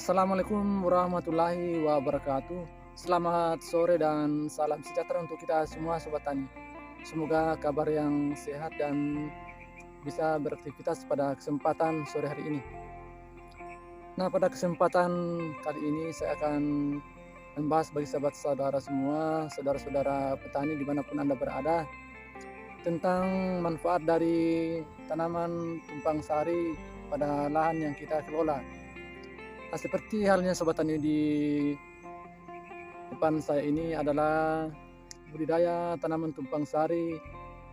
Assalamualaikum warahmatullahi wabarakatuh. Selamat sore dan salam sejahtera untuk kita semua Sobat Tani. Semoga kabar yang sehat dan bisa beraktivitas pada kesempatan sore hari ini. Nah, pada kesempatan kali ini saya akan membahas bagi sahabat-saudara semua, saudara-saudara petani dimanapun Anda berada, tentang manfaat dari tanaman tumpang sari pada lahan yang kita kelola. Nah, seperti halnya Sobat Tani, di depan saya ini adalah budidaya tanaman tumpang sari,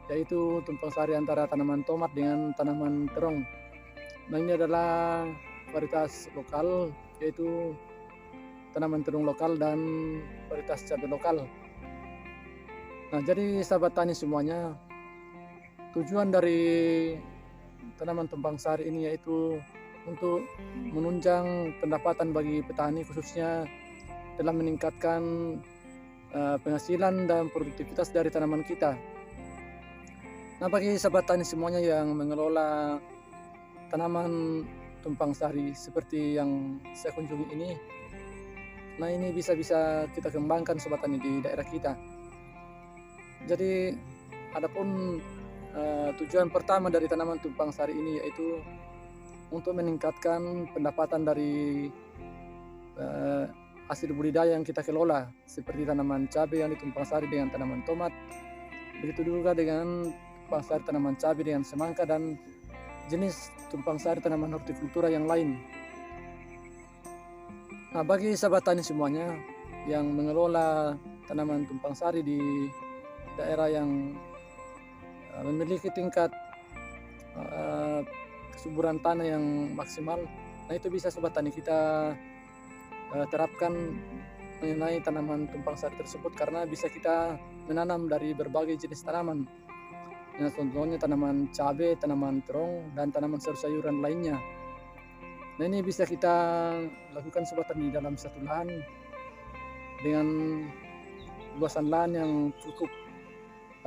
yaitu tumpang sari antara tanaman tomat dengan tanaman terong. Nah, ini adalah varietas lokal, yaitu tanaman terong lokal dan varietas cabai lokal. Nah, jadi sahabat tani semuanya, tujuan dari tanaman tumpang sari ini yaitu untuk menunjang pendapatan bagi petani, khususnya dalam meningkatkan penghasilan dan produktivitas dari tanaman kita. Nah, bagi sahabat tani semuanya yang mengelola tanaman tumpang sari seperti yang saya kunjungi ini, nah ini bisa kita kembangkan Sobat Tani di daerah kita. Jadi adapun tujuan pertama dari tanaman tumpang sari ini yaitu untuk meningkatkan pendapatan dari hasil budidaya yang kita kelola, seperti tanaman cabai yang ditumpang sari dengan tanaman tomat, begitu juga dengan tumpang sari tanaman cabai dengan semangka dan jenis tumpang sari tanaman hortikultura yang lain. Nah, bagi sahabat tani semuanya yang mengelola tanaman tumpang sari di daerah yang memiliki tingkat kesuburan tanah yang maksimal, nah itu bisa Sobat Tani kita terapkan mengenai tanaman tumpang sari tersebut, karena bisa kita menanam dari berbagai jenis tanaman. Nah, contohnya tanaman cabai, tanaman terong, dan tanaman sayur-sayuran lainnya. Nah, ini bisa kita lakukan Sobat Tani dalam satu lahan dengan luasan lahan yang cukup.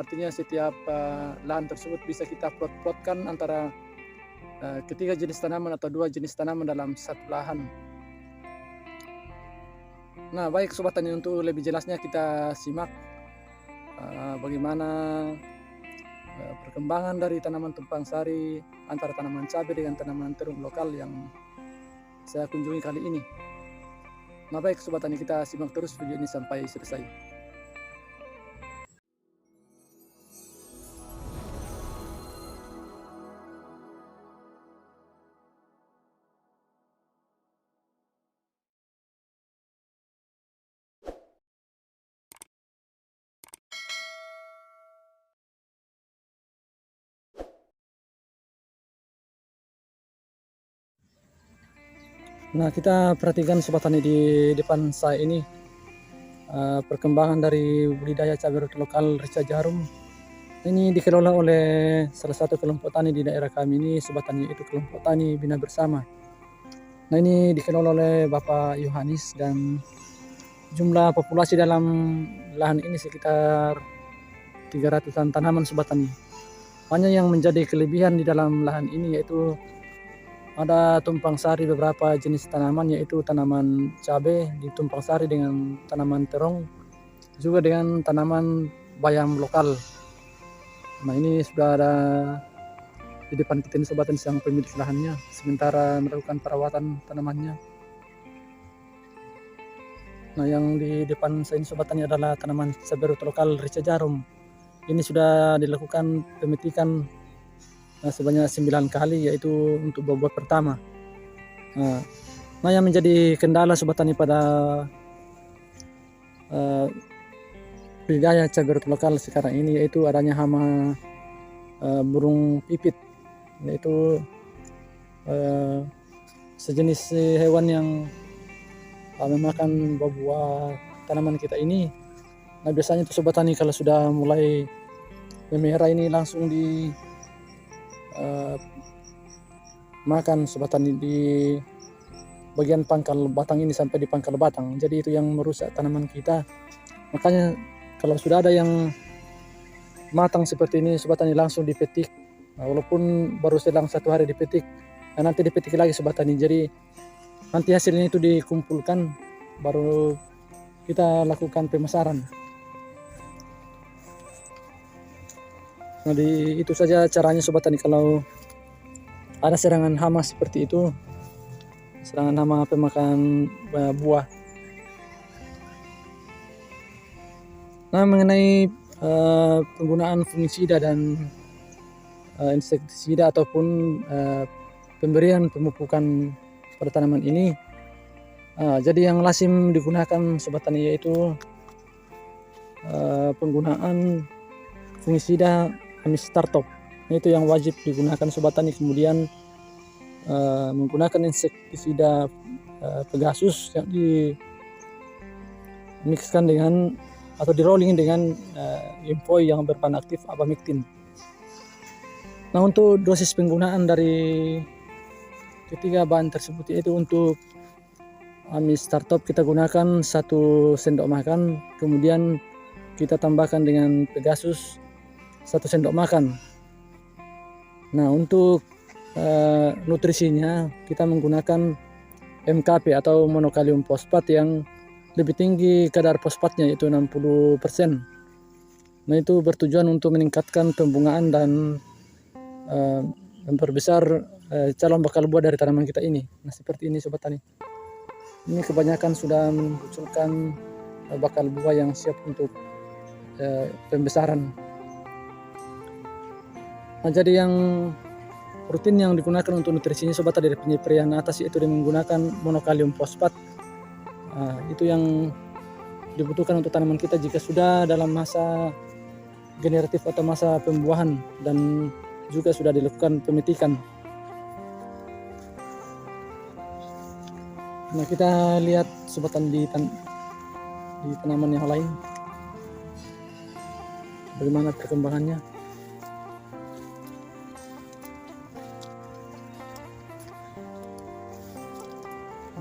Artinya setiap lahan tersebut bisa kita plot-plotkan antara ketiga jenis tanaman atau dua jenis tanaman dalam satu lahan. Nah, baik Sobat Tani, untuk lebih jelasnya kita simak bagaimana perkembangan dari tanaman tumpang sari antara tanaman cabai dengan tanaman terong lokal yang saya kunjungi kali ini. Nah, baik Sobat Tani, kita simak terus video ini sampai selesai. Nah, kita perhatikan Sobat Tani di depan saya ini perkembangan dari budidaya cabai rawit lokal Rica Jarum. Ini dikelola oleh salah satu kelompok tani di daerah kami ini Sobat Tani, yaitu kelompok tani Bina Bersama. Nah, ini dikelola oleh Bapak Yohanes dan jumlah populasi dalam lahan ini sekitar 300-an tanaman Sobat Tani. Hanya yang menjadi kelebihan di dalam lahan ini yaitu ada tumpang sari beberapa jenis tanaman, yaitu tanaman cabai ditumpang sari dengan tanaman terong, juga dengan tanaman bayam lokal. Nah, ini sudah ada di depan kita ini Sobat Tani yang pemilik lahannya, sementara melakukan perawatan tanamannya. Nah, yang di depan saya ini Sobat Tani adalah tanaman cabai rawit lokal rica jarum. Ini sudah dilakukan pemetikan sebanyak 9 kali, yaitu untuk buah pertama. Nah, yang menjadi kendala Sobat Tani pada budidaya cabai rawit lokal sekarang ini yaitu adanya hama burung pipit, yaitu sejenis hewan yang memakan buah-buah tanaman kita ini. Nah, biasanya itu Sobat Tani kalau sudah mulai memerah ini langsung di makan Sobat Tani di bagian pangkal batang ini sampai di pangkal batang. Jadi itu yang merusak tanaman kita. Makanya kalau sudah ada yang matang seperti ini Sobat Tani langsung dipetik. Nah, walaupun baru selang 1 hari dipetik, nah, nanti dipetik lagi Sobat Tani. Jadi nanti hasilnya itu dikumpulkan baru kita lakukan pemasaran. Nah, itu saja caranya Sobat Tani kalau ada serangan hama seperti itu, serangan hama pemakan buah. Nah, mengenai penggunaan fungisida dan insektisida ataupun pemberian pemupukan pada tanaman ini, jadi yang lazim digunakan Sobat Tani yaitu penggunaan fungisida Amistartop. Itu yang wajib digunakan Sobat Tani. Kemudian menggunakan insektisida Pegasus yang dimixkan dengan atau di rolling dengan Impoi yang berbahan aktif abamectin. Nah, untuk dosis penggunaan dari ketiga bahan tersebut yaitu untuk Amistartop kita gunakan 1 sendok makan, kemudian kita tambahkan dengan Pegasus 1 sendok makan. Nah, untuk nutrisinya kita menggunakan MKP atau monokalium fosfat yang lebih tinggi kadar fosfatnya yaitu 60%. Nah, itu bertujuan untuk meningkatkan pembungaan dan memperbesar calon bakal buah dari tanaman kita ini. Nah, seperti ini Sobat Tani. Ini kebanyakan sudah memunculkan bakal buah yang siap untuk pembesaran. Nah, jadi yang rutin yang digunakan untuk nutrisinya Sobat Tani dari penyeperian atas yaitu dengan menggunakan monokalium fosfat. Itu yang dibutuhkan untuk tanaman kita jika sudah dalam masa generatif atau masa pembuahan dan juga sudah dilakukan pemetikan. Nah, kita lihat Sobat Tani di tanaman yang lain bagaimana perkembangannya.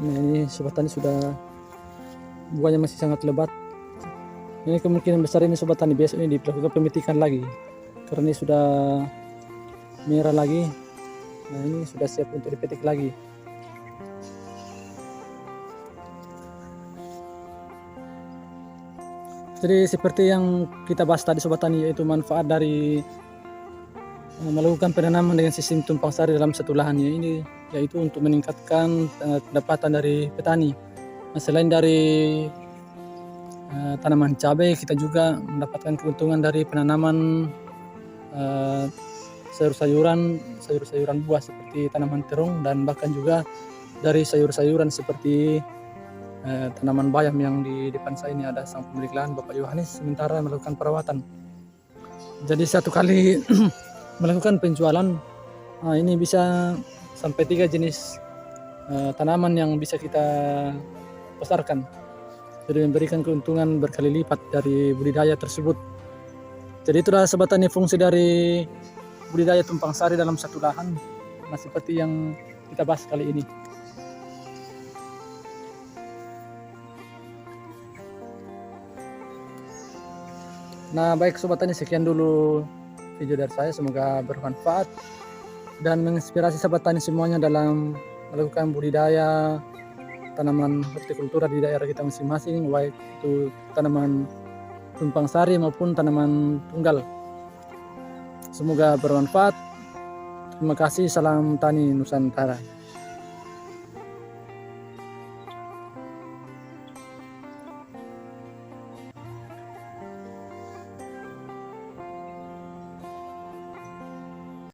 Nah, ini Sobat Tani sudah buahnya masih sangat lebat. Ini kemungkinan besar ini Sobat Tani besok ini dilakukan pemetikan lagi karena ini sudah merah lagi. Nah, ini sudah siap untuk dipetik lagi. Jadi seperti yang kita bahas tadi Sobat Tani yaitu manfaat dari melakukan penanaman dengan sistem tumpang sari dalam satu lahannya ini yaitu untuk meningkatkan pendapatan dari petani. Nah, selain dari tanaman cabai, kita juga mendapatkan keuntungan dari penanaman sayur-sayuran buah seperti tanaman terung dan bahkan juga dari sayur-sayuran seperti tanaman bayam yang di depan saya ini ada sang pemilik lahan Bapak Yohanes sementara melakukan perawatan. Jadi 1 kali melakukan penjualan ini bisa sampai 3 jenis tanaman yang bisa kita pasarkan. Jadi memberikan keuntungan berkali lipat dari budidaya tersebut. Jadi itulah Sobat Tani fungsi dari budidaya tumpang sari dalam satu lahan. Nah, seperti yang kita bahas kali ini. Nah, baik Sobat Tani, sekian dulu video dari saya, semoga bermanfaat dan menginspirasi Sobat Tani semuanya dalam melakukan budidaya tanaman hortikultura di daerah kita masing-masing, baik itu tanaman tumpang sari maupun tanaman tunggal. Semoga bermanfaat. Terima kasih, salam tani Nusantara.